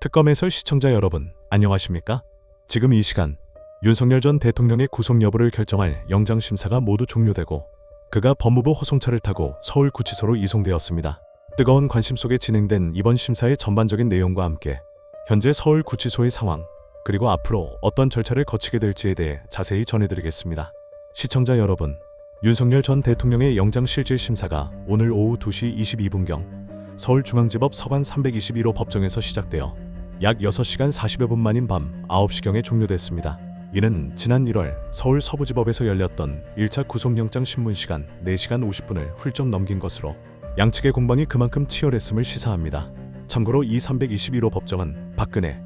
특검 해설 시청자 여러분, 안녕하십니까? 지금 이 시간 윤석열 전 대통령의 구속 여부를 결정할 영장심사가 모두 종료되고 그가 법무부 호송차를 타고 서울구치소로 이송되었습니다. 뜨거운 관심 속에 진행된 이번 심사의 전반적인 내용과 함께 현재 서울구치소의 상황, 그리고 앞으로 어떤 절차를 거치게 될지에 대해 자세히 전해드리겠습니다. 시청자 여러분, 윤석열 전 대통령의 영장실질심사가 오늘 오후 2시 22분경 서울중앙지법 서관 321호 법정에서 시작되어 약 6시간 40여 분 만인 밤 9시경에 종료됐습니다. 이는 지난 1월 서울 서부지법에서 열렸던 1차 구속영장 신문시간 4시간 50분을 훌쩍 넘긴 것으로 양측의 공방이 그만큼 치열했음을 시사합니다. 참고로 이 321호 법정은 박근혜,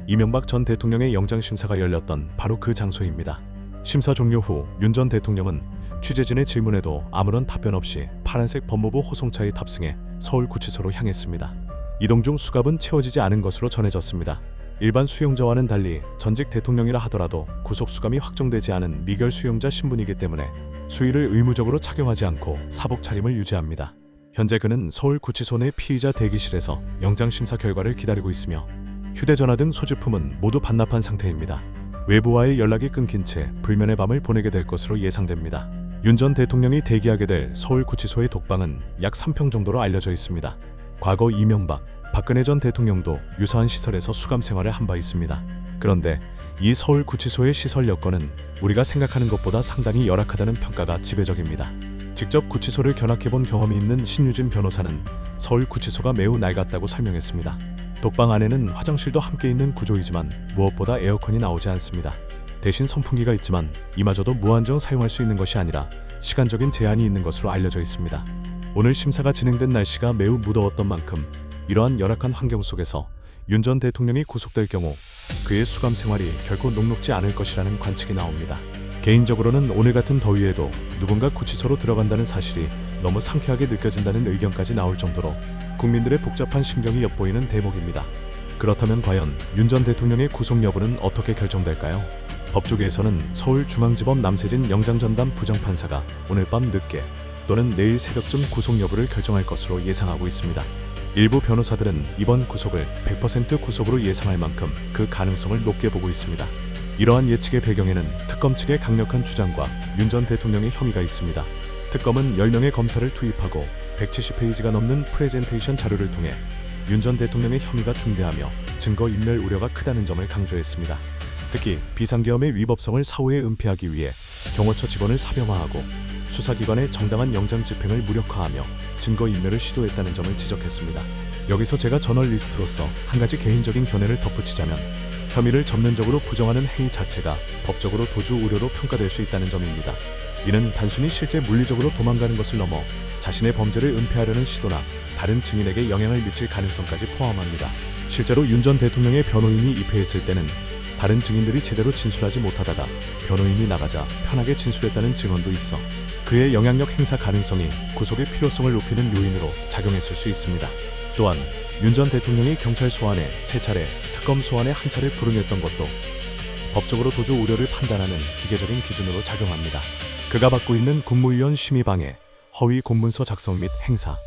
이명박 전 대통령의 영장심사가 열렸던 바로 그 장소입니다. 심사 종료 후 윤 전 대통령은 취재진의 질문에도 아무런 답변 없이 파란색 법무부 호송차에 탑승해 서울구치소로 향했습니다. 이동 중 수갑은 채워지지 않은 것으로 전해졌습니다. 일반 수용자와는 달리 전직 대통령이라 하더라도 구속 수감이 확정되지 않은 미결 수용자 신분이기 때문에 수의를 의무적으로 착용하지 않고 사복 차림을 유지합니다. 현재 그는 서울구치소 내 피의자 대기실에서 영장심사 결과를 기다리고 있으며 휴대전화 등 소지품은 모두 반납한 상태입니다. 외부와의 연락이 끊긴 채 불면의 밤을 보내게 될 것으로 예상됩니다. 윤 전 대통령이 대기하게 될 서울구치소의 독방은 약 3평 정도로 알려져 있습니다. 과거 이명박, 박근혜 전 대통령도 유사한 시설에서 수감 생활을 한 바 있습니다. 그런데 이 서울구치소의 시설 여건은 우리가 생각하는 것보다 상당히 열악하다는 평가가 지배적입니다. 직접 구치소를 견학해본 경험이 있는 신유진 변호사는 서울구치소가 매우 낡았다고 설명했습니다. 독방 안에는 화장실도 함께 있는 구조이지만 무엇보다 에어컨이 나오지 않습니다. 대신 선풍기가 있지만 이마저도 무한정 사용할 수 있는 것이 아니라 시간적인 제한이 있는 것으로 알려져 있습니다. 오늘 심사가 진행된 날씨가 매우 무더웠던 만큼 이러한 열악한 환경 속에서 윤 전 대통령이 구속될 경우 그의 수감 생활이 결코 녹록지 않을 것이라는 관측이 나옵니다. 개인적으로는 오늘 같은 더위에도 누군가 구치소로 들어간다는 사실이 너무 상쾌하게 느껴진다는 의견까지 나올 정도로 국민들의 복잡한 심경이 엿보이는 대목입니다. 그렇다면 과연 윤 전 대통령의 구속 여부는 어떻게 결정될까요? 법조계에서는 서울중앙지법 남세진 영장전담 부장판사가 오늘 밤 늦게 또는 내일 새벽쯤 구속 여부를 결정할 것으로 예상하고 있습니다. 일부 변호사들은 이번 구속을 100% 구속으로 예상할 만큼 그 가능성을 높게 보고 있습니다. 이러한 예측의 배경에는 특검 측의 강력한 주장과 윤 전 대통령의 혐의가 있습니다. 특검은 10명의 검사를 투입하고 170페이지가 넘는 프레젠테이션 자료를 통해 윤 전 대통령의 혐의가 중대하며 증거인멸 우려가 크다는 점을 강조했습니다. 특히 비상계엄의 위법성을 사후에 은폐하기 위해 경호처 직원을 사병화하고 수사기관의 정당한 영장 집행을 무력화하며 증거인멸을 시도했다는 점을 지적했습니다. 여기서 제가 저널리스트로서 한 가지 개인적인 견해를 덧붙이자면 혐의를 전면적으로 부정하는 행위 자체가 법적으로 도주 우려로 평가될 수 있다는 점입니다. 이는 단순히 실제 물리적으로 도망가는 것을 넘어 자신의 범죄를 은폐하려는 시도나 다른 증인에게 영향을 미칠 가능성까지 포함합니다. 실제로 윤 전 대통령의 변호인이 입회했을 때는 다른 증인들이 제대로 진술하지 못하다가 변호인이 나가자 편하게 진술했다는 증언도 있어 그의 영향력 행사 가능성이 구속의 필요성을 높이는 요인으로 작용했을 수 있습니다. 또한 윤 전 대통령이 경찰 소환에 3차례, 특검 소환에 1차례 불응했던 것도 법적으로 도주 우려를 판단하는 기계적인 기준으로 작용합니다. 그가 받고 있는 국무위원 심의방해, 허위 공문서 작성 및 행사,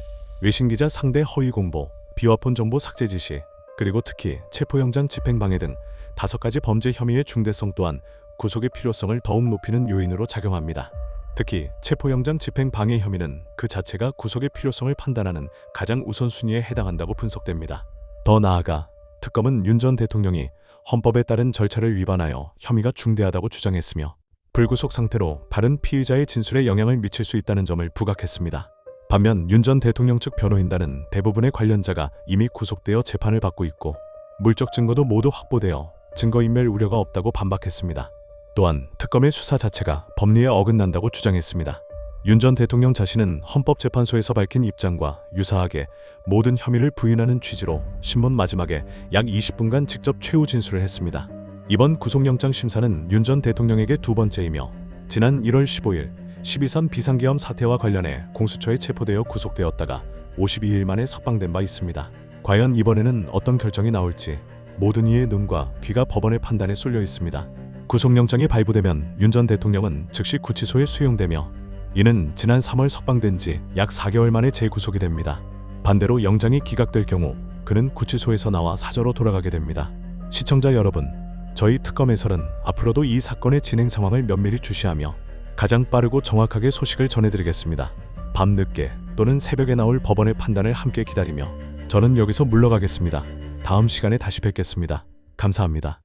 외신기자 상대 허위 공보, 비화폰 정보 삭제 지시, 그리고 특히 체포영장 집행방해 등 5가지 범죄 혐의의 중대성 또한 구속의 필요성을 더욱 높이는 요인으로 작용합니다. 특히 체포영장 집행방해 혐의는 그 자체가 구속의 필요성을 판단하는 가장 우선순위에 해당한다고 분석됩니다. 더 나아가 특검은 윤 전 대통령이 헌법에 따른 절차를 위반하여 혐의가 중대하다고 주장했으며 불구속 상태로 다른 피의자의 진술에 영향을 미칠 수 있다는 점을 부각했습니다. 반면 윤 전 대통령 측 변호인단은 대부분의 관련자가 이미 구속되어 재판을 받고 있고 물적 증거도 모두 확보되어 증거인멸 우려가 없다고 반박했습니다. 또한 특검의 수사 자체가 법리에 어긋난다고 주장했습니다. 윤 전 대통령 자신은 헌법재판소에서 밝힌 입장과 유사하게 모든 혐의를 부인하는 취지로 신문 마지막에 약 20분간 직접 최후 진술을 했습니다. 이번 구속영장 심사는 윤 전 대통령에게 두 번째이며 지난 1월 15일 12.3 비상계엄 사태와 관련해 공수처에 체포되어 구속되었다가 52일 만에 석방된 바 있습니다. 과연 이번에는 어떤 결정이 나올지 모든 이의 눈과 귀가 법원의 판단에 쏠려 있습니다. 구속영장이 발부되면 윤 전 대통령은 즉시 구치소에 수용되며 이는 지난 3월 석방된 지 약 4개월 만에 재구속이 됩니다. 반대로 영장이 기각될 경우 그는 구치소에서 나와 사저로 돌아가게 됩니다. 시청자 여러분, 저희 특검 해설은 앞으로도 이 사건의 진행 상황을 면밀히 주시하며 가장 빠르고 정확하게 소식을 전해드리겠습니다. 밤늦게 또는 새벽에 나올 법원의 판단을 함께 기다리며 저는 여기서 물러가겠습니다. 다음 시간에 다시 뵙겠습니다. 감사합니다.